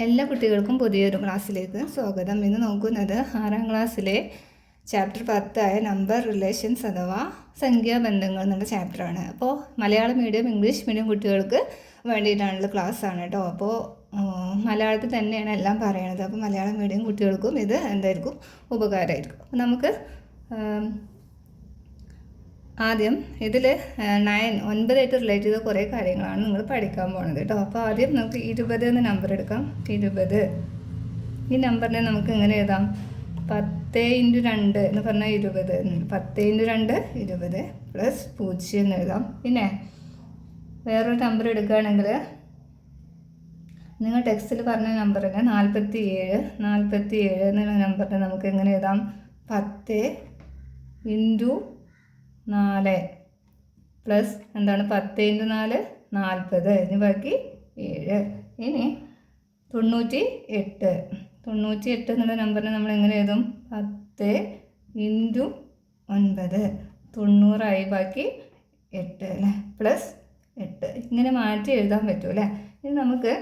എല്ലാ കുട്ടികൾക്കും പുതിയൊരു ക്ലാസ്സിലേക്ക് സ്വാഗതം. ഇന്ന് നോക്കുന്നത് 6ാം ക്ലാസ്സിലെ ചാപ്റ്റർ 10 നമ്പർ റിലേഷൻസ് അഥവാ സംഖ്യാബന്ധങ്ങൾ എന്നുള്ള ചാപ്റ്ററാണ്. അപ്പോൾ മലയാളം മീഡിയം ഇംഗ്ലീഷ് മീഡിയം കുട്ടികൾക്ക് വേണ്ടിയിട്ടാണുള്ള ക്ലാസ്സാണ് കേട്ടോ. അപ്പോൾ മലയാളത്തിൽ തന്നെയാണ് എല്ലാം പറയണത്. അപ്പോൾ മലയാളം മീഡിയം കുട്ടികൾക്കും ഇത് എന്തായിരിക്കും, ഉപകാരമായിരിക്കും. അപ്പോൾ നമുക്ക് ആദ്യം ഇതിൽ 9 റിലേറ്റ് ചെയ്ത കുറേ കാര്യങ്ങളാണ് നിങ്ങൾ പഠിക്കാൻ പോകുന്നത് കേട്ടോ. അപ്പോൾ ആദ്യം നമുക്ക് 20 എന്ന നമ്പർ എടുക്കാം. 20 ഈ നമ്പറിനെ നമുക്ക് എങ്ങനെ എഴുതാം? 10 × 2 എന്ന് പറഞ്ഞാൽ 20. 10 × 2 20 പ്ലസ് 0 എന്ന് എഴുതാം. പിന്നെ വേറൊരു നമ്പർ എടുക്കുകയാണെങ്കിൽ നിങ്ങൾ ടെക്സ്റ്റിൽ പറഞ്ഞ നമ്പർ തന്നെ 47 എന്നുള്ള നമ്പറിനെ നമുക്ക് എങ്ങനെ എഴുതാം? 10 × 4 പ്ലസ് എന്താണ് 10 × 4 40, ഇനി ബാക്കി 7. ഇനി 98 എന്നുള്ള നമ്പറിനെ നമ്മൾ എങ്ങനെ എഴുതും? 10 × 9 90, ബാക്കി 8 അല്ലേ, പ്ലസ് 8. ഇങ്ങനെ മാറ്റി എഴുതാൻ പറ്റും അല്ലേ. ഇനി നമുക്ക്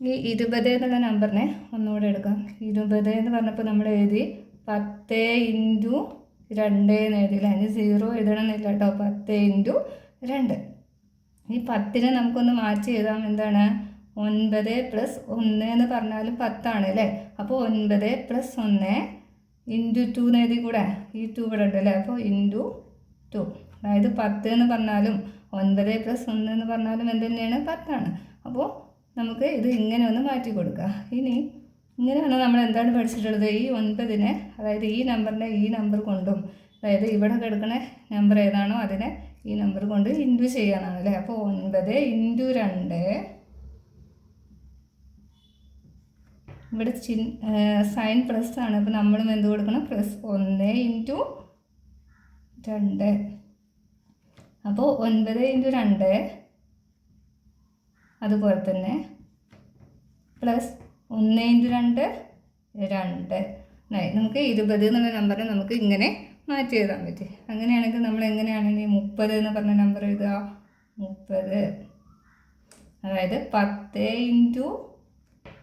ഈ 20 എന്നുള്ള നമ്പറിനെ ഒന്നുകൂടെ എടുക്കാം. 20 എന്ന് പറഞ്ഞപ്പോൾ നമ്മൾ എഴുതി 10 × 2 എന്ന് എഴുതിയില്ല. അതിന് 0 എഴുതണമെന്നില്ല കേട്ടോ. 10 × 2. ഈ 10നെ നമുക്കൊന്ന് മാറ്റി എഴുതാം. എന്താണ്? 9 + 1 എന്ന് പറഞ്ഞാലും 10 അല്ലേ. അപ്പോൾ 9 + 1 × 2 എന്ന് എഴുതി കൂടെ. ഈ 2 ഇവിടെ ഉണ്ട് അല്ലേ. അപ്പോൾ × 2, അതായത് 10 എന്ന് പറഞ്ഞാലും 9 + 1 എന്ന് പറഞ്ഞാലും എന്ത് തന്നെയാണ്? 10. അപ്പോൾ നമുക്ക് ഇത് ഇങ്ങനെ ഒന്ന് മാറ്റി കൊടുക്കുക. ഇനി ഇങ്ങനെയാണ് നമ്മൾ എന്താണ് പഠിച്ചിട്ടുള്ളത്? ഈ 9നെ, അതായത് ഈ നമ്പറിനെ ഈ നമ്പർ കൊണ്ടും, അതായത് ഇവിടെ കിടക്കുന്ന നമ്പർ ഏതാണോ അതിനെ ഈ നമ്പർ കൊണ്ട് ഇൻറ്റു ചെയ്യാനാണ് അല്ലേ. അപ്പോൾ 9 × 2, ഇവിടെ സൈൻ പ്ലസ് ആണ്. അപ്പോൾ നമ്മളും എന്ത് കൊടുക്കണം? +1 × 2. അപ്പോൾ 9 × 2 അതുപോലെ തന്നെ പ്ലസ് 1 × 2 2. നമുക്ക് 20 എന്നുള്ള നമ്പറിനെ നമുക്ക് ഇങ്ങനെ മാറ്റി എഴുതാൻ പറ്റും. അങ്ങനെയാണെങ്കിൽ നമ്മൾ എങ്ങനെയാണ് ഇനി 30 എന്ന് പറഞ്ഞ നമ്പർ എഴുതുക? 30, അതായത് 10 ×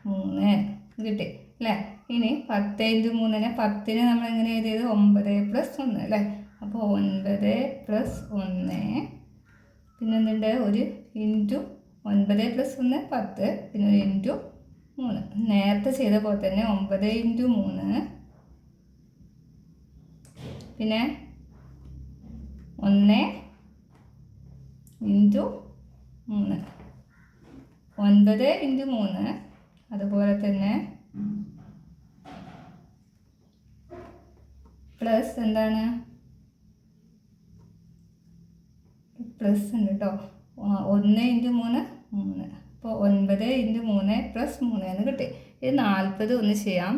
3 കിട്ടി അല്ലേ. ഇനി 10 × 3നെ 10നെ നമ്മൾ എങ്ങനെ എഴുതിയത്? 9 + 1 അല്ലേ. അപ്പോൾ 9 + 1, പിന്നെ എന്തുണ്ട്? ഒരു × 9 + 1 10, പിന്നെ ഒരു × 3. നേരത്തെ ചെയ്ത പോലെ തന്നെ 9 × 3, പിന്നെ 1 × 3, 9 × 3, അതുപോലെ തന്നെ പ്ലസ് എന്താണ്? പ്ലസ് ഉണ്ട് കേട്ടോ. 1 × 3 3. അപ്പോൾ 9 × 3 + 3 എന്ന് കിട്ടി. ഇത് 40 ഒന്ന് ചെയ്യാം.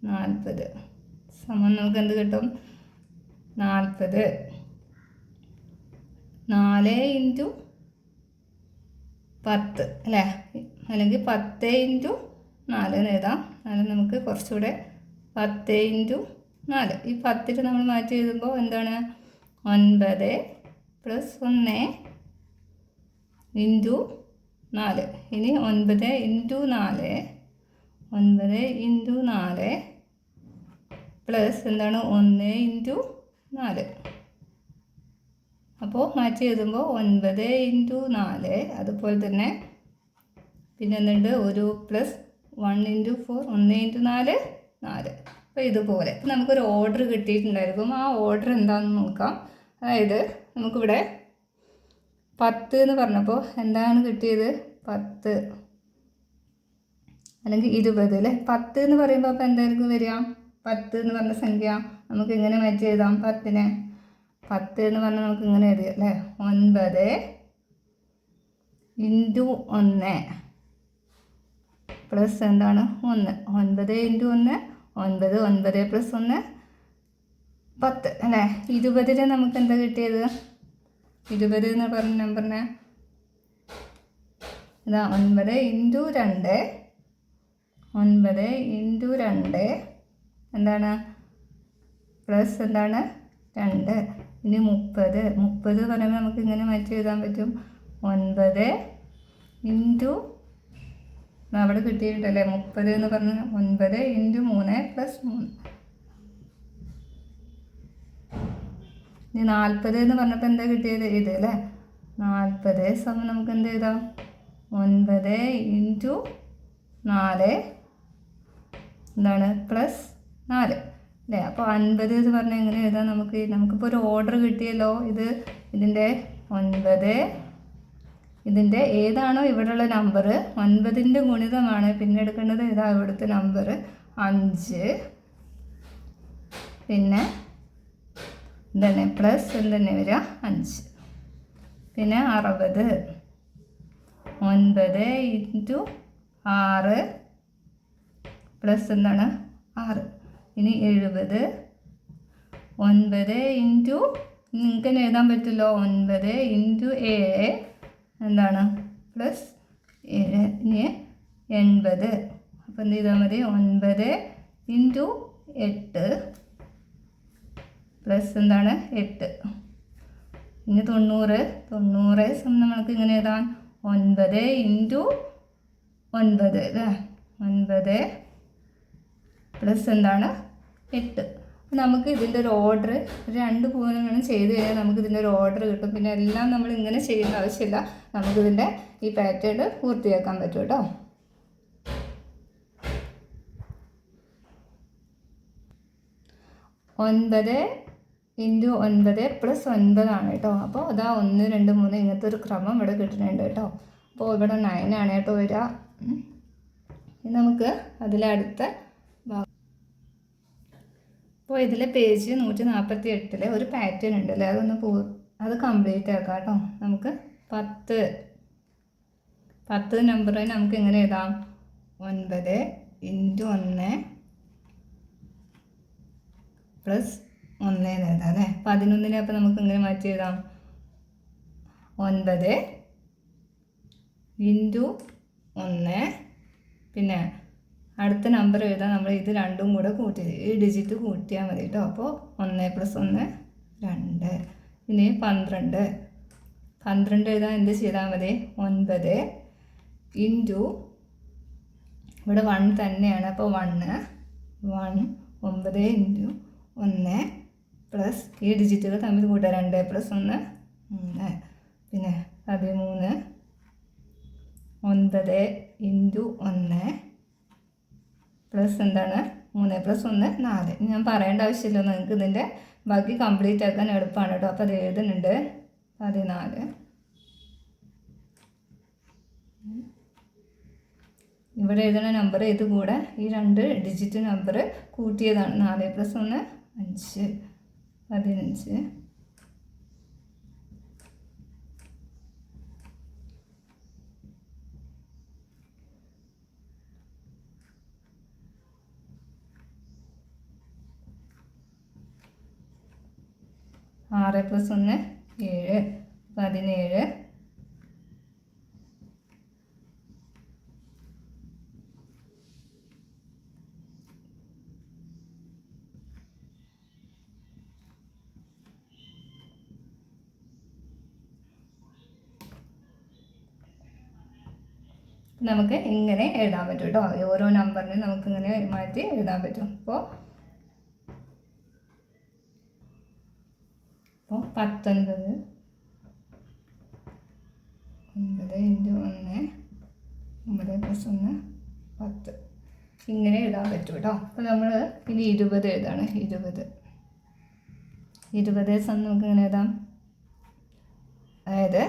40 സമം നമുക്ക് എന്ത് കിട്ടും? 40 4 × 10 അല്ലേ, അല്ലെങ്കിൽ 10 × 4 എന്ന് എഴുതാം. അല്ലെങ്കിൽ നമുക്ക് കുറച്ചുകൂടെ 10 × 4. ഈ 10ൽ നമ്മൾ മാറ്റി എഴുതുമ്പോൾ എന്താണ്? 9 + 1 × 4. ഇനി 9 × 4 പ്ലസ് എന്താണ്? 1 × 4. അപ്പോൾ മാറ്റി എഴുതുമ്പോൾ 9 × 4, അതുപോലെ തന്നെ പിന്നെ എന്തുണ്ട്? ഒരു പ്ലസ് 1 × 4, 1 × 4 4. അപ്പോൾ ഇതുപോലെ നമുക്കൊരു ഓർഡർ കിട്ടിയിട്ടുണ്ടായിരിക്കും. ആ ഓർഡർ എന്താണെന്ന് നോക്കാം. അതായത് നമുക്കിവിടെ 10 എന്ന് പറഞ്ഞപ്പോൾ എന്താണ് കിട്ടിയത്? 10 അല്ലെങ്കിൽ 20 അല്ലേ. 10 എന്ന് പറയുമ്പോൾ അപ്പോൾ എന്തായിരിക്കും വരിക? 10 എന്ന് പറഞ്ഞ സംഖ്യ നമുക്ക് ഇങ്ങനെ മാറ്റി എഴുതാം. 10നെ 10 എന്ന് പറഞ്ഞാൽ നമുക്ക് ഇങ്ങനെ എഴുതിയ അല്ലേ. 9 × 1 പ്ലസ് എന്താണ്? 1. 9 × 1 9, 9 + 1 10 അല്ലേ. 20ന് നമുക്ക് എന്താ കിട്ടിയത്? 20 എന്ന് പറഞ്ഞ നമ്പറിനെ ഇതാ 9 × 2 എന്താണ്? പ്ലസ് എന്താണ്? 2. ഇനി 30 പറയുമ്പോൾ നമുക്ക് ഇങ്ങനെ മാറ്റി എഴുതാൻ പറ്റും. 9 × അവിടെ കിട്ടിയിട്ടല്ലേ 30 എന്ന് പറഞ്ഞ് 9 × 3 + 3. ഇനി 40 എന്ന് പറഞ്ഞപ്പോൾ എന്താ കിട്ടിയത്? ഇത് അല്ലേ. 40 സമം നമുക്ക് എന്ത് എഴുതാം? 9 × 4 എന്താണ് +4 അല്ലേ. അപ്പോൾ 50 എന്ന് പറഞ്ഞാൽ എങ്ങനെ എഴുതാം? നമുക്കിപ്പോൾ ഒരു ഓർഡർ കിട്ടിയല്ലോ. ഇതിൻ്റെ 9, ഇതിൻ്റെ ഏതാണോ ഇവിടെയുള്ള നമ്പർ 9ൻ്റെ ഗുണിതമാണ്. പിന്നെ എടുക്കേണ്ടത് ഇതാ ഇവിടുത്തെ നമ്പർ 5, പിന്നെ എന്താണ് പ്ലസ് എന്തെന്നെ വരിക 5, പിന്നെ 60 9 × 6 പ്ലസ് എന്താണ് 6. ഇനി 70 9 × നിങ്ങൾക്ക് തന്നെ എഴുതാൻ പറ്റുമല്ലോ. 9 × 7 എന്താണ് +7. ഇനി 80. അപ്പോൾ എന്ത് ചെയ്താൽ മതി? 9 × 8 പ്ലസ് എന്താണ് 8. ഇനി 90 നമ്മൾക്ക് ഇങ്ങനെ എഴുതാം 9 × 9 അല്ലേ. 9 പ്ലസ് എന്താണ് 8. നമുക്ക് ഇതിൻ്റെ ഒരു ഓർഡർ 2 പൂർണ്ണങ്ങൾ ചെയ്ത് കഴിഞ്ഞാൽ നമുക്കിതിൻ്റെ ഒരു ഓർഡർ കിട്ടും. പിന്നെ എല്ലാം നമ്മൾ ഇങ്ങനെ ചെയ്യേണ്ട ആവശ്യമില്ല. നമുക്കിതിൻ്റെ ഈ പാറ്റേൺ പൂർത്തിയാക്കാൻ പറ്റും കേട്ടോ. (9 × 9 + 9) ആണ് കേട്ടോ. അപ്പോൾ അതാ 1 2 3 ഇങ്ങനത്തെ ഒരു ക്രമം ഇവിടെ കിട്ടുന്നുണ്ട് കേട്ടോ. അപ്പോൾ ഇവിടെ 9 ആണ് കേട്ടോ വരിക. നമുക്ക് അതിലെ അടുത്ത ഭാഗം. അപ്പോൾ ഇതിലെ പേജ് 148 ഒരു പാറ്റേൺ ഉണ്ടല്ലേ, അത് കംപ്ലീറ്റ് ആക്കാം കേട്ടോ. നമുക്ക് 10 നമ്പർ നമുക്ക് എങ്ങനെ എഴുതാം? 9 × 1 + 1 എന്ന് എഴുതാം അല്ലേ. 11 അപ്പോൾ നമുക്ക് ഇങ്ങനെ മാറ്റി എഴുതാം 9 × 1. പിന്നെ അടുത്ത നമ്പർ എഴുതാൻ നമ്മൾ ഇത് രണ്ടും കൂടെ കൂട്ടി ഈ ഡിജിറ്റ് കൂട്ടിയാൽ മതി കേട്ടോ. അപ്പോൾ 1 + 1 2. ഇനി 12 എഴുതാൻ എന്ത് ചെയ്താൽ മതി? 9 × ഇവിടെ 1 തന്നെയാണ്. അപ്പോൾ 1 9 × 1 പ്ലസ് ഈ ഡിജിറ്റുകൾ തമ്മിൽ കൂട്ടുക 2 + 1 3. പിന്നെ 13 9 × 1 പ്ലസ് എന്താണ് 3 + 1 4. ഞാൻ പറയേണ്ട ആവശ്യമില്ല, നിങ്ങൾക്ക് ഇതിൻ്റെ ബാക്കി കംപ്ലീറ്റ് ആക്കാൻ എളുപ്പമാണ് കേട്ടോ. അപ്പോൾ അത് എഴുതുന്നുണ്ട് 14. ഇവിടെ എഴുതുന്ന നമ്പർ ഇത് കൂടെ ഈ 2 ഡിജിറ്റ് നമ്പർ കൂട്ടിയതാണ്. 4 + 1 5 15. (6 + 1 7 17). നമുക്ക് ഇങ്ങനെ എഴുതാൻ പറ്റും കേട്ടോ. ഓരോ നമ്പറിനും നമുക്കിങ്ങനെ മാറ്റി എഴുതാൻ പറ്റും. അപ്പോൾ 19 9 × 1 9 + 1 10 ഇങ്ങനെ എഴുതാൻ പറ്റും കേട്ടോ. അപ്പോൾ നമ്മൾ ഇനി 20 എഴുതാണ്. 20 നമുക്ക് ഇങ്ങനെ എഴുതാം. അതായത്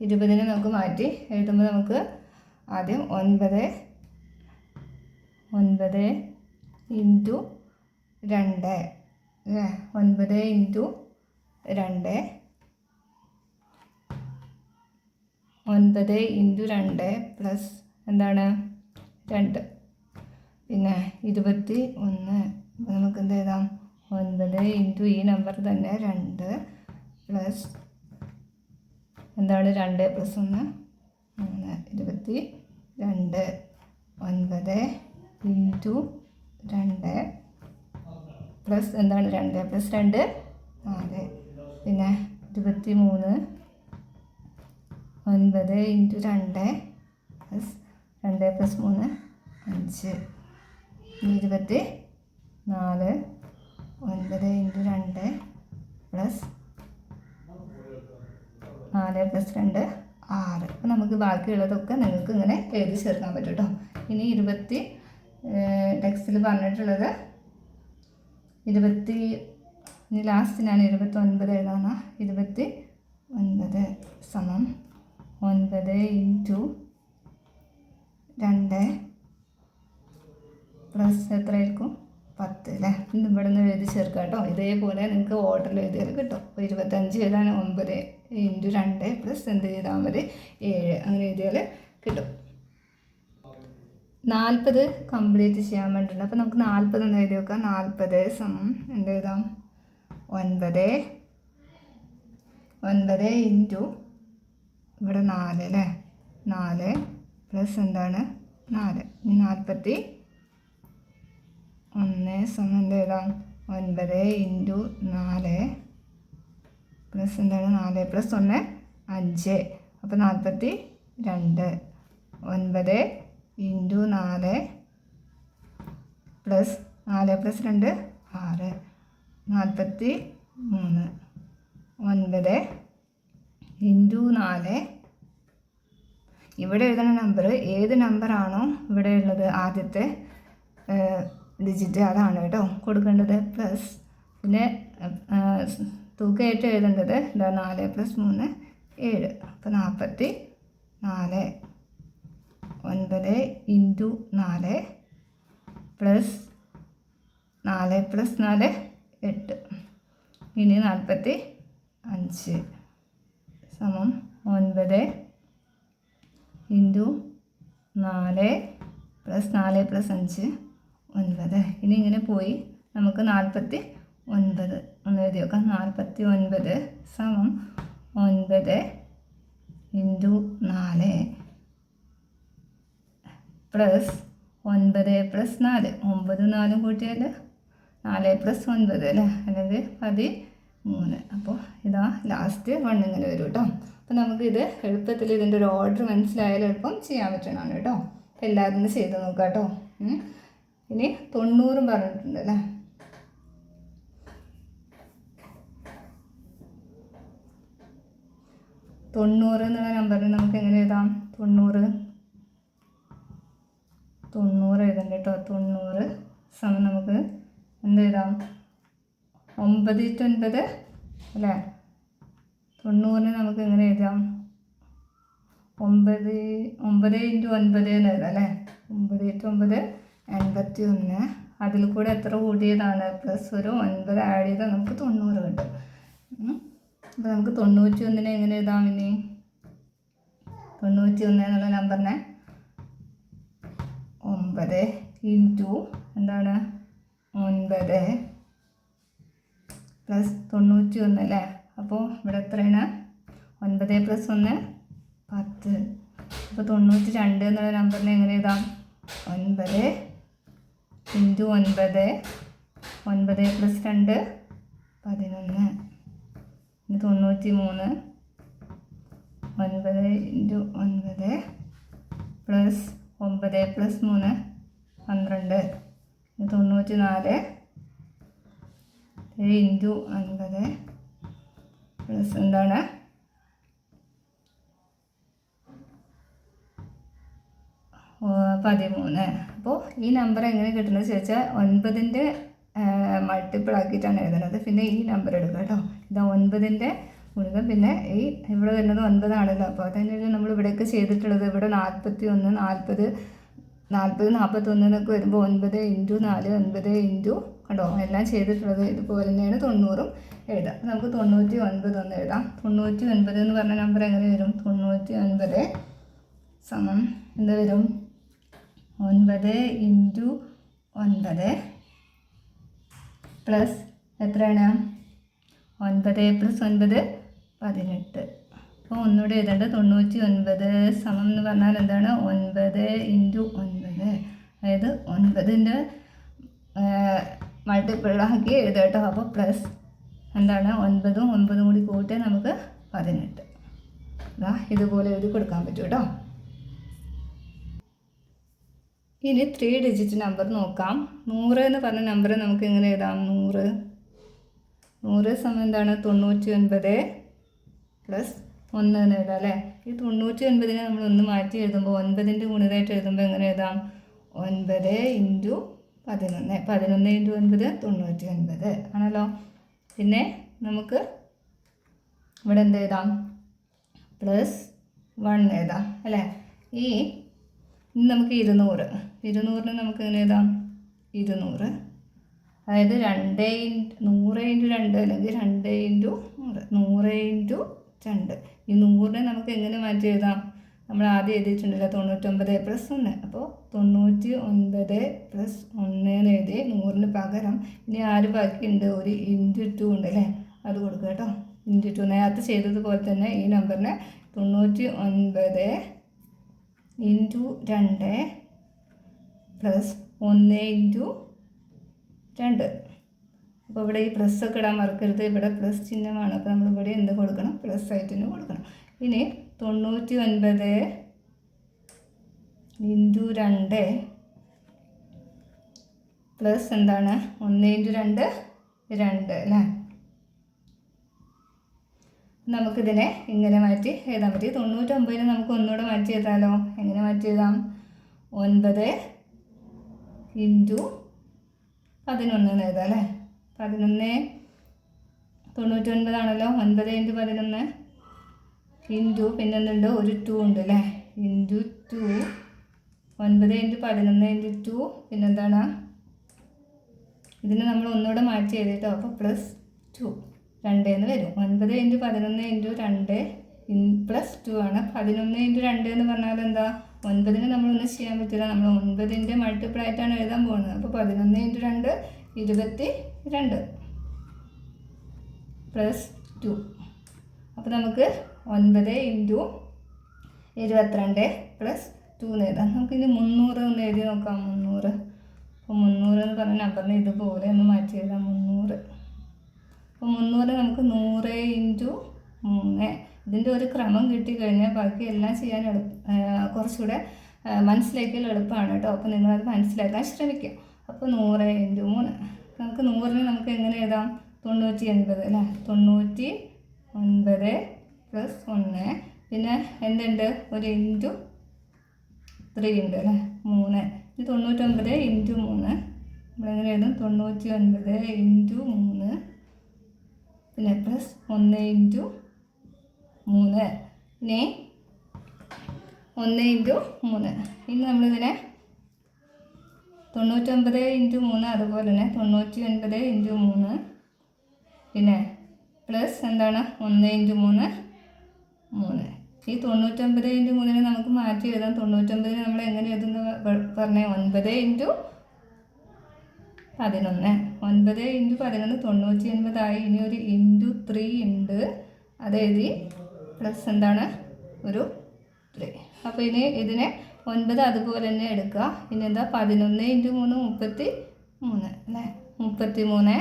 20 നമുക്ക് മാറ്റി എഴുതുമ്പോൾ നമുക്ക് ആദ്യം 9 × 2 അല്ലേ. 9 × 2 9 × 2 പ്ലസ് എന്താണ് 2. പിന്നെ 21. അപ്പോൾ നമുക്ക് എന്ത് എഴുതാം? 9 × ഈ നമ്പർ തന്നെ 2 പ്ലസ് എന്താണ് 2 + 1 3 22. 9 × 2 പ്ലസ് എന്താണ് 2 + 2 4. പിന്നെ 23. 9 × 2 പ്ലസ് 2 + 3 5. 24 9 × 2 + 4 + 2 6. അപ്പോൾ നമുക്ക് ബാക്കിയുള്ളതൊക്കെ നിങ്ങൾക്ക് ഇങ്ങനെ എഴുതി ചേർക്കാൻ പറ്റും കേട്ടോ. ഇനി ടെക്സ്റ്റിൽ പറഞ്ഞിട്ടുള്ളത് ഇനി ലാസ്റ്റ് ഞാൻ 29 എഴുതാനാ. 29 സമം 9 × 2 പ്ലസ് എത്രയായിരിക്കും 10 അല്ലേ. ഇത് ഇവിടെ നിന്ന് എഴുതി ചേർക്കാം കേട്ടോ. ഇതേപോലെ നിങ്ങൾക്ക് ഓർഡറിൽ എഴുതിയാൽ കിട്ടും. അപ്പോൾ 25 എഴുതാൻ 9 × 2 പ്ലസ് എന്ത് ചെയ്താൽ മതി 7 അങ്ങനെ എഴുതിയാൽ കിട്ടും. 40 കംപ്ലീറ്റ് ചെയ്യാൻ വേണ്ടിയിട്ടുണ്ട്. അപ്പോൾ നമുക്ക് 40 ഒന്ന് എഴുതി വെക്കാം. 40 സമം എന്ത് എഴുതാം 9 × ഇവിടെ 4 അല്ലേ. 4 പ്ലസ് എന്താണ് 4. ഇനി 41 സമം എന്ത് എഴുതാം 9 × 4 പ്ലസ് എന്താണ് 4 + 1 5. അപ്പോൾ 42. 9 × 4 പ്ലസ് 4 + 2 6. 43. 9 × 4 ഇവിടെ എഴുതുന്ന നമ്പർ ഏത് നമ്പറാണോ ഇവിടെ ഉള്ളത് ആദ്യത്തെ ഡിജിറ്റ് അതാണ് കേട്ടോ കൊടുക്കേണ്ടത്. പ്ലസ് പിന്നെ തുകയായിട്ട് എഴുതേണ്ടത് 4 + 3 7. അപ്പോൾ 44. 9 × 4 പ്ലസ് 4 + 4 8. ഇനി 45 സമം 9 × 4 പ്ലസ് 4 + 5 9. ഇനി ഇങ്ങനെ പോയി നമുക്ക് 49 ഒന്ന് എഴുതി വെക്കാം. 49 സമം 9 × 4 പ്ലസ് 9 + 4. 9 4 കൂട്ടിയാൽ 4 + 9 അല്ലേ, അല്ലെങ്കിൽ 13. അപ്പോൾ ഇതാ ലാസ്റ്റ് 1 ഇങ്ങനെ വരും കേട്ടോ. അപ്പോൾ നമുക്കിത് എളുപ്പത്തിൽ ഇതിൻ്റെ ഒരു ഓർഡർ മനസ്സിലായാലും എളുപ്പം ചെയ്യാൻ പറ്റണതാണ് കേട്ടോ. അപ്പോൾ എല്ലാവരും ചെയ്ത് നോക്കാം കേട്ടോ. ഇനി 90 പറഞ്ഞിട്ടുണ്ട് അല്ലേ. 90 എന്നുള്ള നമ്പറിന് നമുക്ക് എങ്ങനെ എഴുതാം 90 എഴുതണ്ട കേട്ടോ. 90 സമം നമുക്ക് എന്ത് എഴുതാം 9 × 9 അല്ലേ. 90 നമുക്ക് എങ്ങനെ എഴുതാം 9 × 9 എന്ന് എഴുതാം അല്ലേ. 9 × 9 81. അതിൽ കൂടെ എത്ര കൂടിയതാണ് പ്ലസ് ഒരു 9 ആഡ് ചെയ്താൽ നമുക്ക് 90 കിട്ടും. അപ്പോൾ നമുക്ക് 91 എങ്ങനെ എഴുതാം. ഇനി 91 എന്നുള്ള നമ്പറിനെ 9 × എന്താണ് 9 പ്ലസ് 91 അല്ലേ. അപ്പോൾ ഇവിടെ എത്രയാണ് 9 + 1 10. അപ്പോൾ 92 എന്നുള്ള നമ്പറിനെ എങ്ങനെ എഴുതാം 9 × 9 9 + 2 11. 93 9 × 9 പ്ലസ് 9 + 3 12. 94 × 9 പ്ലസ് എന്താണ് 13. അപ്പോൾ ഈ നമ്പർ എങ്ങനെ കിട്ടുന്നത് ചോദിച്ചാൽ 9ൻ്റെ മൾട്ടിപ്പിൾ ആക്കിയിട്ടാണ് എഴുതുന്നത്. പിന്നെ ഈ നമ്പർ എടുക്കുക കേട്ടോ. ഇതാ 9ൻ്റെ ഗുണികം പിന്നെ ഈ ഇവിടെ വരുന്നത് 9 ആണല്ലോ. അപ്പോൾ അതന്നെയാണ് നമ്മൾ ഇവിടെയൊക്കെ ചെയ്തിട്ടുള്ളത്. ഇവിടെ 41 40 41 എന്നൊക്കെ വരുമ്പോൾ 9 × 4 9 × കണ്ടോ എല്ലാം ചെയ്തിട്ടുള്ളത്. ഇതുപോലെ തന്നെയാണ് 90 എഴുതാം. നമുക്ക് 99 ഒന്ന് എഴുതാം. 99 എന്ന് പറഞ്ഞ നമ്പർ എങ്ങനെ വരും 99 സമം എന്ത് വരും 9 × 9 പ്ലസ് എത്രയാണ് 9 + 9 18. അപ്പോൾ ഒന്നുകൂടെ എഴുതേണ്ടത് 99 സമം എന്ന് പറഞ്ഞാൽ എന്താണ് 9 × 9. അതായത് 9ൻ്റെ മൾട്ടിപ്പിളാക്കി എഴുതുക കേട്ടോ. അപ്പോൾ പ്ലസ് എന്താണ് 9 കൂടി കൂട്ടിയാൽ നമുക്ക് 18. ഇതുപോലെ എഴുതി കൊടുക്കാൻ പറ്റും കേട്ടോ. ഇനി 3 ഡിജിറ്റ് നമ്പർ നോക്കാം. 100 എന്ന് പറഞ്ഞ നമ്പർ നമുക്ക് എങ്ങനെ എഴുതാം? 100 സമയം എന്താണ്? 99 പ്ലസ് 1 എന്ന് എഴുതാം അല്ലേ. ഈ 99നെ നമ്മൾ 1 മാറ്റി എഴുതുമ്പോൾ 9ൻ്റെ ഗുണിതമായിട്ട് എഴുതുമ്പോൾ എങ്ങനെ എഴുതാം? 9 ഇൻറ്റു 11. 11 ഇൻറ്റു 9 99 ആണല്ലോ. പിന്നെ നമുക്ക് ഇവിടെ എന്ത് എഴുതാം? പ്ലസ് 1 എഴുതാം അല്ലേ. ഇനി നമുക്ക് 200ന് നമുക്ക് എങ്ങനെ എഴുതാം? 200 അതായത് 100 ഇൻറ്റു 2 അല്ലെങ്കിൽ 2 ഇൻറ്റു 100 100 ഇൻറ്റു 2. ഈ 100നെ നമുക്ക് എങ്ങനെ മാറ്റി എഴുതാം? നമ്മൾ ആദ്യം എഴുതിയിട്ടുണ്ടല്ലോ 99 പ്ലസ് 1. അപ്പോൾ 99 പ്ലസ് 1 എന്ന് എഴുതി 100ന് പകരം ഇനി ആര് ബാക്കിയുണ്ട്? ഒരു ഇൻറ്റു 2 ഉണ്ട് അല്ലേ, അത് കൊടുക്കുക കേട്ടോ. ഇൻറ്റു 2 നേരത്തെ ചെയ്തതുപോലെ തന്നെ ഈ നമ്പറിനെ 99 ഇൻറ്റു 2 പ്ലസ് 1 ഇൻറ്റു 2. അപ്പോൾ ഇവിടെ ഈ പ്ലസ്സൊക്കെ ഇടാൻ മറക്കരുത്. ഇവിടെ പ്ലസ് ചിഹ്നമാണ്. അപ്പോൾ നമ്മൾ ഇവിടെ എന്ത് കൊടുക്കണം? പ്ലസ് ആയിട്ട് തന്നെ കൊടുക്കണം. ഇനി 99 ഇൻറ്റു 2 പ്ലസ് എന്താണ്? 1 ഇൻറ്റു 2 2 അല്ലേ. നമുക്കിതിനെ ഇങ്ങനെ മാറ്റി എഴുതാൻ പറ്റി. 99നെ നമുക്ക് ഒന്നുകൂടെ മാറ്റി എഴുതാമല്ലോ. എങ്ങനെ മാറ്റി എഴുതാം? 9 ഇൻറ്റു 11 എന്ന് എഴുതാം അല്ലേ. 11 99 ആണല്ലോ. 9 ഇൻറ്റു 11 ഇൻറ്റു പിന്നെ എന്തുണ്ട്? ഒരു 2 ഉണ്ട് അല്ലേ. ഇൻറ്റു 2 9 ഇൻറ്റു 11 ഇൻറ്റു 2 പിന്നെന്താണ്? ഇതിനെ നമ്മൾ ഒന്നുകൂടെ മാറ്റി എഴുതിയിട്ടോ. അപ്പോൾ പ്ലസ് 2 2 എന്ന് വരും. 9 ഇൻറ്റു 11 ഇൻറ്റു 2 പ്ലസ് 2 ആണ്. 11 ഇൻറ്റു 2 എന്ന് പറഞ്ഞാൽ എന്താ? 9ന് നമ്മളൊന്നും ചെയ്യാൻ പറ്റില്ല. നമ്മൾ 9ൻ്റെ മൾട്ടിപ്പിൾ ആയിട്ടാണ് എഴുതാൻ പോകുന്നത്. അപ്പോൾ 11 ഇൻറ്റു 2 22 പ്ലസ് 2. അപ്പോൾ നമുക്ക് 9 ഇൻറ്റു 22 പ്ലസ് 2 എന്ന് എഴുതാം. നമുക്കിനി 300 ഒന്ന് എഴുതി നോക്കാം. 300. അപ്പോൾ 300 എന്ന് പറഞ്ഞ നമ്പറിന് ഇതുപോലെ ഒന്ന് മാറ്റി എഴുതാം. 300. അപ്പോൾ 300 നമുക്ക് 100 ഇൻറ്റു 3. ഇതിൻ്റെ ഒരു ക്രമം കിട്ടിക്കഴിഞ്ഞാൽ ബാക്കി എല്ലാം ചെയ്യാൻ കുറച്ചുകൂടെ മനസ്സിലാക്കിയാൽ എളുപ്പമാണ് കേട്ടോ. അപ്പോൾ നിങ്ങളത് മനസ്സിലാക്കാൻ ശ്രമിക്കുക. അപ്പോൾ 100 ഇൻറ്റു 3 നമുക്ക് 100നെ നമുക്ക് എങ്ങനെ എഴുതാം? 980 അല്ലേ. 99 പ്ലസ് 1 പിന്നെ എന്തുണ്ട്? ഒരു ഇൻറ്റു 3 ഉണ്ട് അല്ലേ, 3. ഇത് 99 ഇൻറ്റു 3 നമ്മളെങ്ങനെ എഴുതും? 99 ഇൻറ്റു 3 പിന്നെ പ്ലസ് 1 ഇൻറ്റു 3. ഇനി 1 ഇൻറ്റു 3. ഇനി നമ്മളിതിനെ 99 ഇൻറ്റു 3 അതുപോലെ തന്നെ 99 ഇൻറ്റു 3 പിന്നെ പ്ലസ് എന്താണ്? 1 ഇൻറ്റു 3 3. ഈ 99 ഇൻറ്റു 3നെ നമുക്ക് മാറ്റി എഴുതാം. 99നെ നമ്മൾ എങ്ങനെ എഴുതുന്ന പറഞ്ഞേ? 9 ഇൻറ്റു 11. 9 ഇൻറ്റു 11 980 ആയി. ഇനി ഒരു ഇൻറ്റു 3 ഉണ്ട്, അതെഴുതി പ്ലസ് എന്താണ്? ഒരു 3. അപ്പോൾ ഇനി ഇതിനെ 9 അതുപോലെ തന്നെ എടുക്കുക. ഇനി എന്താ? 11 ഇൻറ്റു 3 33 അല്ലേ. 33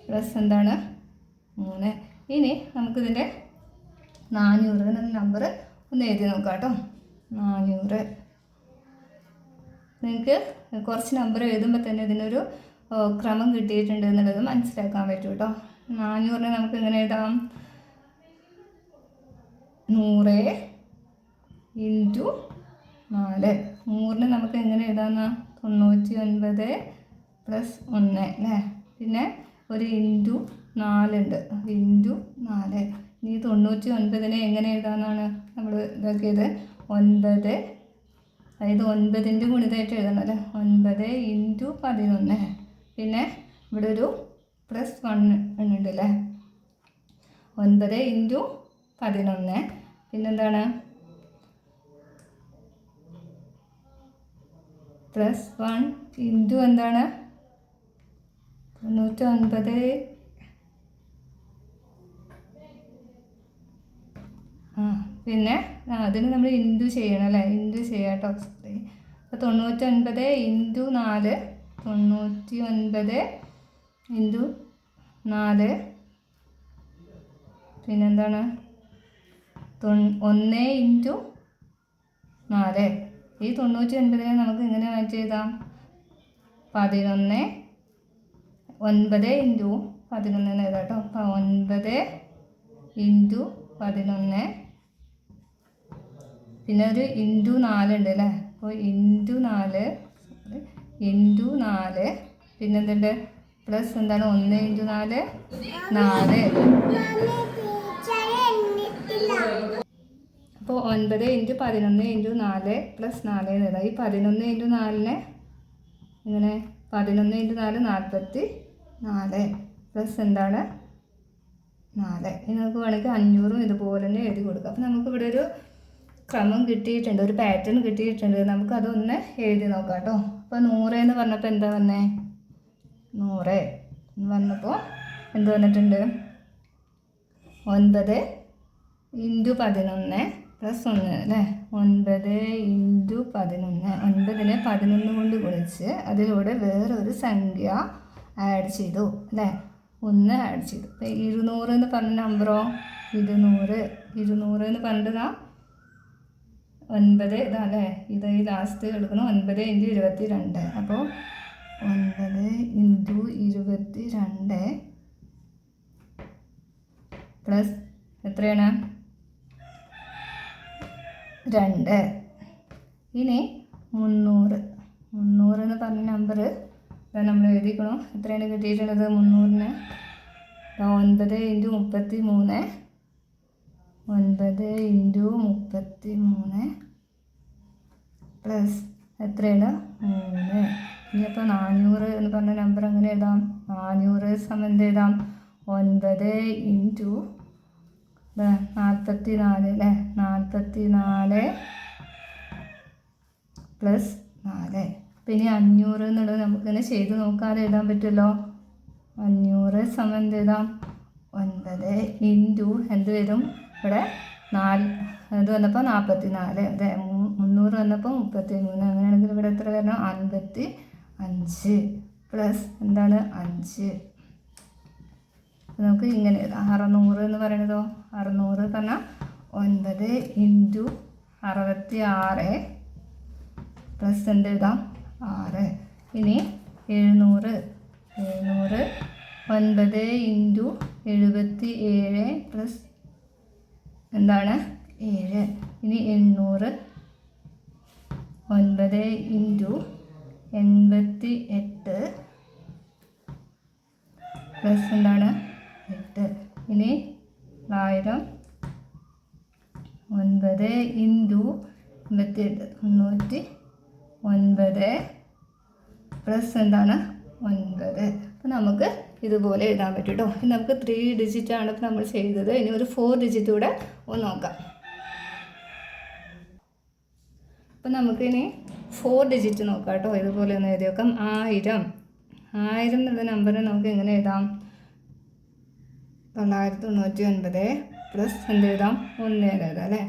പ്ലസ് എന്താണ്? 3. ഇനി നമുക്കിതിൻ്റെ 400 എന്ന നമ്പർ ഒന്ന് എഴുതി നോക്കാം കേട്ടോ. 400. നിങ്ങൾക്ക് കുറച്ച് നമ്പർ എഴുതുമ്പോൾ തന്നെ ഇതിനൊരു ക്രമം കിട്ടിയിട്ടുണ്ട് എന്നുള്ളത് മനസ്സിലാക്കാൻ പറ്റും കേട്ടോ. 400നെ നമുക്ക് എങ്ങനെ എഴുതാം? 100 ഇൻറ്റു 4. 100നെ നമുക്ക് എങ്ങനെ എഴുതാമെന്നാ? 99 പ്ലസ് 1 അല്ലേ. പിന്നെ ഒരു ഇൻറ്റു 4 ഉണ്ട്, ഇൻറ്റു 4. ഇനി 99നെ എങ്ങനെ എഴുതാമെന്നാണ് നമ്മൾ ഇതാക്കിയത്? 9 അതായത് 9ൻ്റെ ഗുണിതമായിട്ട് എഴുതണം അല്ലേ. 9 ഇൻറ്റു 11 പിന്നെ ഇവിടെ ഒരു പ്ലസ് 1 ഉണ്ട് അല്ലേ. 9 ഇൻറ്റു 11 പിന്നെന്താണ്? പ്ലസ് 1 ഇൻറ്റു എന്താണ്? 99 പിന്നെ അതിന് നമ്മൾ ഇൻറ്റു ചെയ്യണം അല്ലേ. ഇൻറ്റു ചെയ്യാം കേട്ടോ. അപ്പോൾ 99 ഇൻറ്റു 4 99 ഇൻറ്റു 4 പിന്നെന്താണ്? 1 ഇൻറ്റു 4 ഈ 99 നമുക്ക് ഇങ്ങനെ മാറ്റി എഴുതാം. 11 9 ഇൻറ്റു 11 എഴുതാം കേട്ടോ. അപ്പോൾ 9 ഇൻറ്റു 11 പിന്നെ ഒരു ഇൻറ്റു 4 ഉണ്ട് അല്ലേ. അപ്പോൾ ഇൻറ്റു 4 പിന്നെ എന്തുണ്ട് പ്ലസ് എന്താണ് 1 ഇൻറ്റു 4 4. അപ്പോൾ 9 ഇൻറ്റു 11 ഇൻറ്റു 4 പ്ലസ് 4 എഴുതാം. ഈ 11 ഇൻറ്റു 4 ഇങ്ങനെ 11 ഇൻറ്റു 4 44 പ്ലസ് എന്താണ് 4. ഇനി നമുക്ക് വേണമെങ്കിൽ 500 ഇതുപോലെ തന്നെ എഴുതി കൊടുക്കാം. അപ്പോൾ നമുക്കിവിടെ ഒരു ക്രമം കിട്ടിയിട്ടുണ്ട്, ഒരു പാറ്റേൺ കിട്ടിയിട്ടുണ്ട്. നമുക്കതൊന്ന് എഴുതി നോക്കാം കേട്ടോ. അപ്പോൾ 100 എന്ന് പറഞ്ഞപ്പോൾ എന്താ വന്നേ 100 വന്നപ്പോൾ എന്ത് വന്നിട്ടുണ്ട് 9 ഇൻറ്റു 11 പ്ലസ് 1 അല്ലേ. 9 ഇൻറ്റു 11 9നെ 11 കൊണ്ട് ഗുണിച്ച് അതിലൂടെ വേറൊരു സംഖ്യ ആഡ് ചെയ്തു അല്ലേ. 1 ആഡ് ചെയ്തു. അപ്പോൾ 200 എന്ന് പറഞ്ഞ നമ്പറോ 200 എന്ന് പറഞ്ഞിട്ട് 9 ഇതാ അല്ലേ. ഇത് ഈ ലാസ്റ്റ് എടുക്കണം. 9 ഇൻറ്റു 22. അപ്പോൾ 9 ഇൻറ്റു 22 പ്ലസ് എത്രയാണ് 2. ഇനി 300 എന്ന് പറഞ്ഞ നമ്പർ നമ്മൾ എഴുതിക്കണോ. എത്രയാണ് കിട്ടിയിട്ടുള്ളത് 300-ന് 9 ഇൻറ്റു 33 9 ഇൻറ്റു 33 പ്ലസ് എത്രയാണ് 3. ഇനിയിപ്പോൾ 400 എന്ന് പറഞ്ഞ നമ്പർ അങ്ങനെ എഴുതാം. 400 സമം എന്ത് എഴുതാം 9 ഇൻറ്റു 44 അല്ലേ. 44 പ്ലസ് 4. പിന്നെ 500 എന്നുള്ളത് നമുക്കിങ്ങനെ ചെയ്ത് നോക്കാതെ എഴുതാൻ പറ്റുമല്ലോ. 500 സമം എന്ത് എഴുതാം 9 ഇൻറ്റു എന്ത് വരും ഇവിടെ 4 ഇത് വന്നപ്പോൾ 44 അതെ. 300 വന്നപ്പോൾ 33. അങ്ങനെയാണെങ്കിൽ ഇവിടെ എത്ര വരണം 55 പ്ലസ് എന്താണ് 5. നമുക്ക് ഇങ്ങനെ 600 എന്ന് പറയുന്നതോ 600 പറഞ്ഞാൽ 9 ഇൻറ്റു 66 പ്ലസ് എന്ത് എഴുതാം 6. ഇനി 700 9 ഇൻറ്റു 77 പ്ലസ് എന്താണ് 7. ഇനി 800 9 ഇൻറ്റു 88 പ്ലസ് എന്താണ് 8. ഇനി 1000 9 ഇൻറ്റു 88 309 പ്ലസ് എന്താണ് 9. അപ്പോൾ നമുക്ക് ഇതുപോലെ എഴുതാൻ പറ്റും കേട്ടോ. ഇനി നമുക്ക് 3 ഡിജിറ്റാണ് ഇപ്പോൾ നമ്മൾ ചെയ്തത്. ഇനി ഒരു 4 ഡിജിറ്റ് കൂടെ ഒന്ന് നോക്കാം. അപ്പോൾ നമുക്കിനി 4 ഡിജിറ്റ് നോക്കാം കേട്ടോ. ഇതുപോലെ ഒന്ന് എഴുതി നോക്കാം. 1000 എന്നുള്ള നമ്പറിനെ നമുക്ക് എങ്ങനെ എഴുതാം 999 പ്ലസ് എന്ത് എഴുതാം 1 എഴുതാം അല്ലേ.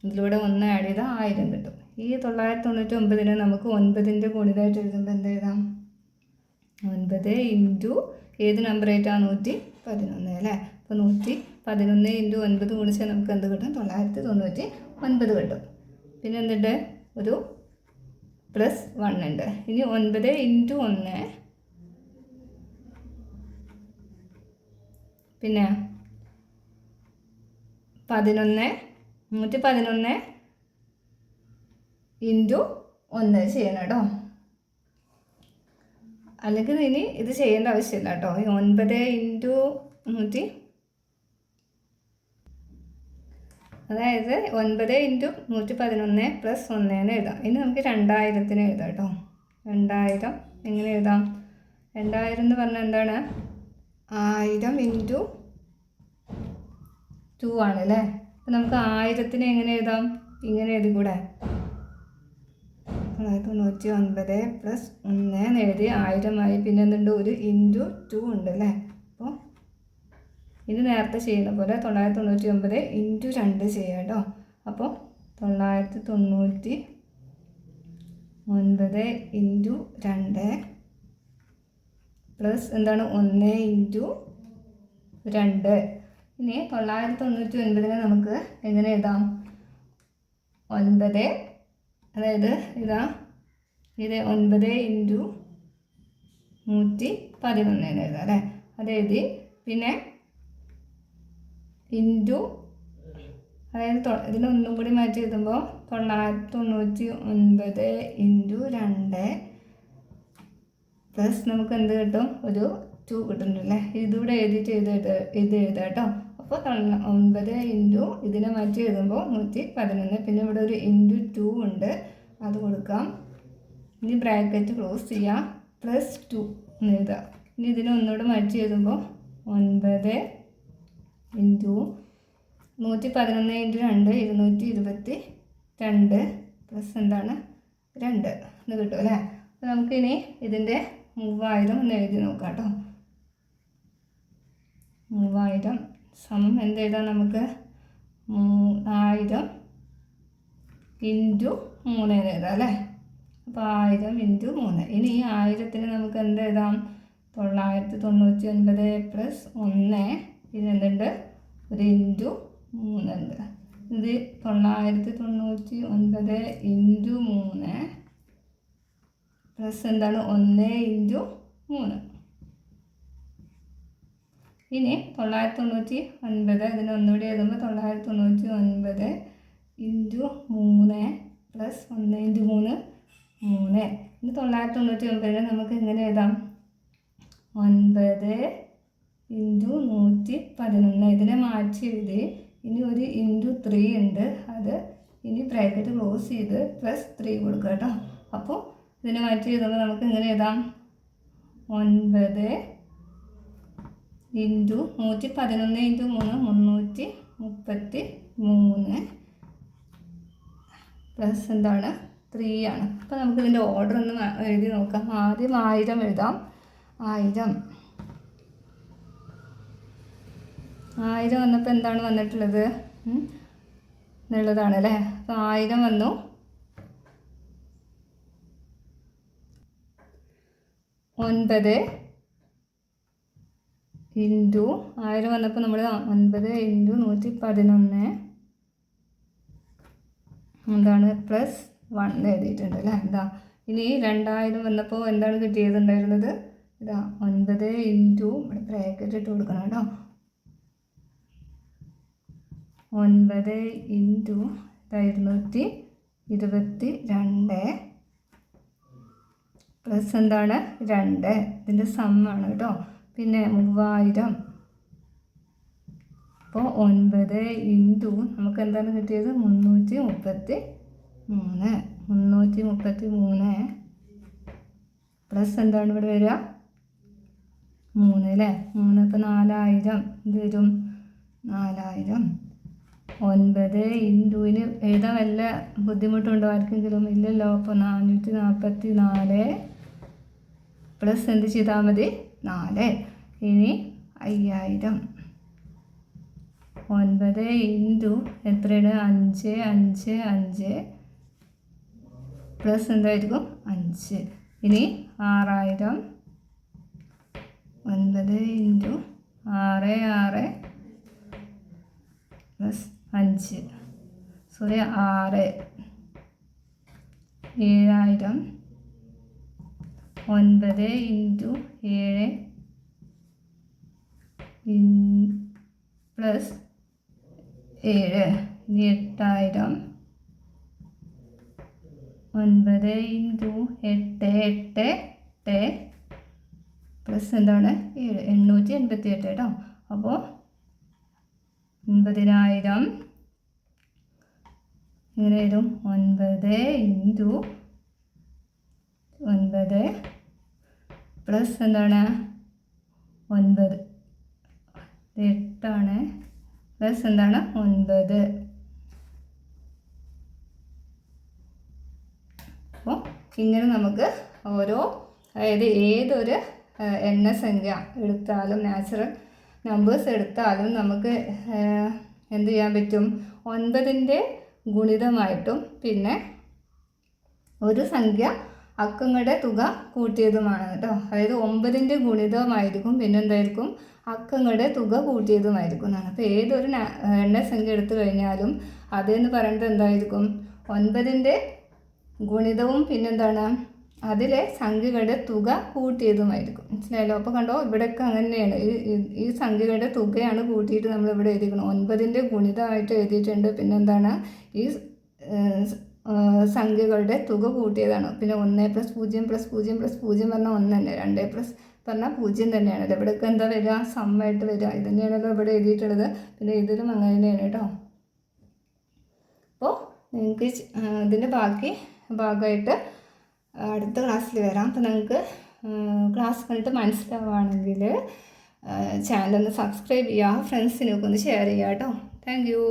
ഇതിലൂടെ 1 ആഡ് ചെയ്താൽ 1000 കിട്ടും. ഈ 999 നമുക്ക് 9ൻ്റെ ഗുണിതമായിട്ട് എഴുതുമ്പോൾ എന്ത് എഴുതാം 9 ഇൻറ്റു ഏത് നമ്പർ ആയിട്ടാണ് 111 അല്ലേ. അപ്പോൾ 111 ഇൻറ്റു 9 ഗുണിച്ചാൽ നമുക്ക് എന്ത് കിട്ടും 999 കിട്ടും. പിന്നെ എന്തുണ്ട് ഒരു പ്ലസ് 1 ഉണ്ട്. ഇനി 9 ഇൻറ്റു 1 പിന്നെ 111 ഇൻറ്റു 1 ചെയ്യണം കേട്ടോ. അല്ലെങ്കിൽ ഇനി ഇത് ചെയ്യേണ്ട ആവശ്യമില്ല കേട്ടോ. ഈ 9 ഇൻറ്റു 100 അതായത് 9 ഇൻറ്റു 111 പ്ലസ് 1 എന്ന് എഴുതാം. ഇനി നമുക്ക് 2000-ന് എഴുതാം കേട്ടോ. 2000 എങ്ങനെ എഴുതാം 2000 എന്ന് പറഞ്ഞാൽ എന്താണ് 1000 ഇൻറ്റു 2 ആണല്ലേ. അപ്പോൾ നമുക്ക് 1000-ന് എങ്ങനെ എഴുതാം ഇങ്ങനെ എഴുതിക്കൂടെ 999 പ്ലസ് 1 എഴുതി 1000 ആയി. പിന്നെ എന്തുണ്ട് ഒരു ഇൻറ്റു 2 ഉണ്ട് അല്ലേ. അപ്പോൾ ഇത് നേരത്തെ ചെയ്യുന്ന പോലെ 999 ഇൻറ്റു 2 ചെയ്യാം കേട്ടോ. അപ്പോൾ 999 ഇൻറ്റു 2 പ്ലസ് എന്താണ് 1 ഇൻറ്റു 2. ഇനി 999 നമുക്ക് എങ്ങനെ എഴുതാം 9 അതായത് ഇത് 9 ഇൻറ്റു 111 എഴുതാം അല്ലേ. അതെഴുതി. പിന്നെ ഇൻറ്റു, അതായത് ഇതിനൊന്നും കൂടി മാറ്റി എഴുതുമ്പോൾ 999 ഇൻറ്റു 2 പ്ലസ് നമുക്ക് എന്ത് കിട്ടും, ഒരു 2 കിട്ടുന്നുണ്ടല്ലേ. ഇതിവിടെ എഴുതിയിട്ട് ഇത് എഴുതാം കേട്ടോ. അപ്പോൾ 9 ഇൻറ്റു ഇതിനെ മാറ്റി എഴുതുമ്പോൾ 111. പിന്നെ ഇവിടെ ഒരു ഇൻറ്റു 2 ഉണ്ട്, അത് കൊടുക്കാം. ഇനി ബ്രാക്കറ്റ് ക്ലോസ് ചെയ്യാം. +2 എന്ന് എഴുതാം. ഇനി ഇതിനെ ഒന്നുകൂടെ മാറ്റി എഴുതുമ്പോൾ 9 ഇൻറ്റു 111 ഇൻറ്റു 2 222 പ്ലസ് എന്താണ് 2 എന്ന് കിട്ടും അല്ലേ. അപ്പോൾ നമുക്കിനി ഇതിൻ്റെ 3000 ഒന്ന് എഴുതി നോക്കാം കേട്ടോ. 3000 സമം എന്തെഴുതാം നമുക്ക്, 1000 ഇൻറ്റു 3 എന്ന് എഴുതാം അല്ലേ. അപ്പോൾ 1000 ഇൻറ്റു 3. ഇനി ഈ 1000ത്തിന് നമുക്ക് എന്തെഴുതാം, 999 പ്ലസ് 1. ഇത് എന്തുണ്ട്, ഒരു ഇൻറ്റു 3 ഉണ്ട്. ഇത് 999 ഇൻറ്റു 3 പ്ലസ് എന്താണ് 1 ഇൻറ്റു 3. ഇനി 999 ഇതിന് ഒന്നുകൂടി എഴുതുമ്പോൾ 999 ഇൻറ്റു 3 പ്ലസ് 1 ഇൻറ്റു 3 3. ഇനി 999 നമുക്ക് എങ്ങനെ എഴുതാം, 9 ഇൻറ്റു 111. ഇതിനെ മാറ്റി എഴുതി. ഇനി ഒരു ഇൻറ്റു 3 ഉണ്ട്, അത് ഇനി ബ്രാക്കറ്റ് ക്ലോസ് ചെയ്ത് +3 കൊടുക്കുക കേട്ടോ. അപ്പോൾ ഇതിനെ മാറ്റി എഴുതുമ്പോൾ നമുക്ക് എങ്ങനെ എഴുതാം, 9 ഇൻറ്റു 111 ഇൻറ്റു 3 333 പ്ലസ് എന്താണ് 3 ആണ്. അപ്പോൾ നമുക്കിതിൻ്റെ ഓർഡർ ഒന്ന് എഴുതി നോക്കാം. ആദ്യം 1000 എഴുതാം. 1000 വന്നപ്പോൾ എന്താണ് വന്നിട്ടുള്ളത് എന്നുള്ളതാണ് അല്ലേ. അപ്പോൾ 1000 വന്നു. 9 ഇൻറ്റു 1000 വന്നപ്പോൾ നമ്മൾ 9 ഇൻറ്റു 111 എന്താണ് +1 എഴുതിയിട്ടുണ്ട് അല്ലേ. ഇനി 2000 വന്നപ്പോൾ എന്താണ് കിട്ടിയതുണ്ടായിരുന്നത്, 9 ഇൻറ്റു ഇവിടെ ബ്രാക്കറ്റ് ഇട്ട് കൊടുക്കണം കേട്ടോ. 9 ഇൻറ്റു 222 പ്ലസ് എന്താണ് 2. ഇതിൻ്റെ സമ്മാണ് കേട്ടോ. പിന്നെ 3000. അപ്പോൾ 9 ഇൻറ്റു നമുക്ക് എന്താണ് കിട്ടിയത്, 333 പ്ലസ് എന്താണ് ഇവിടെ വരിക 3 അല്ലേ. 3 ഇപ്പോൾ 4000 ഇത് വരും 4000. 9 ഇൻറ്റുവിന് എഴുതാൻ വല്ല ബുദ്ധിമുട്ടുണ്ടോ ആർക്കെങ്കിലും, ഇല്ലല്ലോ. അപ്പോൾ 444 പ്ലസ് എന്ത് ചെയ്താൽ മതി 4. ഇനി 5000. 9 ഇൻറ്റു എത്രയാണ് 5 പ്ലസ് എന്തായിരിക്കും 5. ഇനി 6000. 9 ഇൻറ്റു 6 പ്ലസ് 5 6 7000. 9 ഇൻറ്റു 7 പ്ലസ് 7 ഇനി 8000. 9 ഇൻറ്റു 8 പ്ലസ് എന്താണ് 7 888 കേട്ടോ. അപ്പോൾ 90000 ഇങ്ങനെ വരും. 9 ഇൻറ്റു 9 പ്ലസ് എന്താണ് 9 8 പ്ലസ് എന്താണ് 9. അപ്പോൾ ഇങ്ങനെ നമുക്ക് ഓരോ, അതായത് ഏതൊരു എണ്ണസംഖ്യ എടുത്താലും നാച്ചുറൽ നമ്പേഴ്സ് എടുത്താലും നമുക്ക് എന്ത് ചെയ്യാൻ പറ്റും, 9ൻ്റെ ഗുണിതമായിട്ടും പിന്നെ ഒരു സംഖ്യ അക്കങ്ങളുടെ തുക കൂട്ടിയതുമാണ് കേട്ടോ. അതായത് 9ൻ്റെ ഗുണിതമായിരിക്കും പിന്നെ എന്തായിരിക്കും അക്കങ്ങളുടെ തുക കൂട്ടിയതുമായിരിക്കും എന്നാണ്. അപ്പോൾ ഏതൊരു എണ്ണസംഖ്യ എടുത്തു കഴിഞ്ഞാലും അതെന്ന് പറയുന്നത് എന്തായിരിക്കും 9ൻ്റെ ഗുണിതവും പിന്നെന്താണ് അതിലെ സംഖ്യകളുടെ തുക കൂട്ടിയതുമായിരിക്കും. മനസ്സിലായല്ലോ? അപ്പോൾ കണ്ടോ, ഇവിടെയൊക്കെ അങ്ങനെയാണ്. ഈ സംഖ്യകളുടെ തുകയാണ് കൂട്ടിയിട്ട് നമ്മൾ ഇവിടെ എഴുതിക്കണം. 9ൻ്റെ ഗുണിതമായിട്ട് എഴുതിയിട്ടുണ്ട്. പിന്നെന്താണ് ഈ സംഖ്യകളുടെ തുക കൂട്ടിയതാണ്. പിന്നെ 1 + 0 + 0 + 0 പറഞ്ഞാൽ 1 തന്നെ. 2 പ്ലസ് പറഞ്ഞാൽ 0 തന്നെയാണല്ലോ. ഇവിടെയൊക്കെ എന്താ വരിക? സമ്മായിട്ട് വരിക. ഇത് തന്നെയാണല്ലോ ഇവിടെ എഴുതിയിട്ടുള്ളത്. പിന്നെ ഇതിലും അങ്ങനെ തന്നെയാണ് കേട്ടോ. അപ്പോൾ നിങ്ങൾക്ക് ഇതിൻ്റെ ബാക്കി ഭാഗമായിട്ട് അടുത്ത ക്ലാസ്സിൽ വരാം. അപ്പോൾ നിങ്ങൾക്ക് ക്ലാസ് കണ്ടിട്ട് മനസ്സിലാവുകയാണെങ്കിൽ ചാനലൊന്ന് സബ്സ്ക്രൈബ് ചെയ്യുക, ഫ്രണ്ട്സിനൊക്കെ ഒന്ന് ഷെയർ ചെയ്യുക കേട്ടോ. Thank you.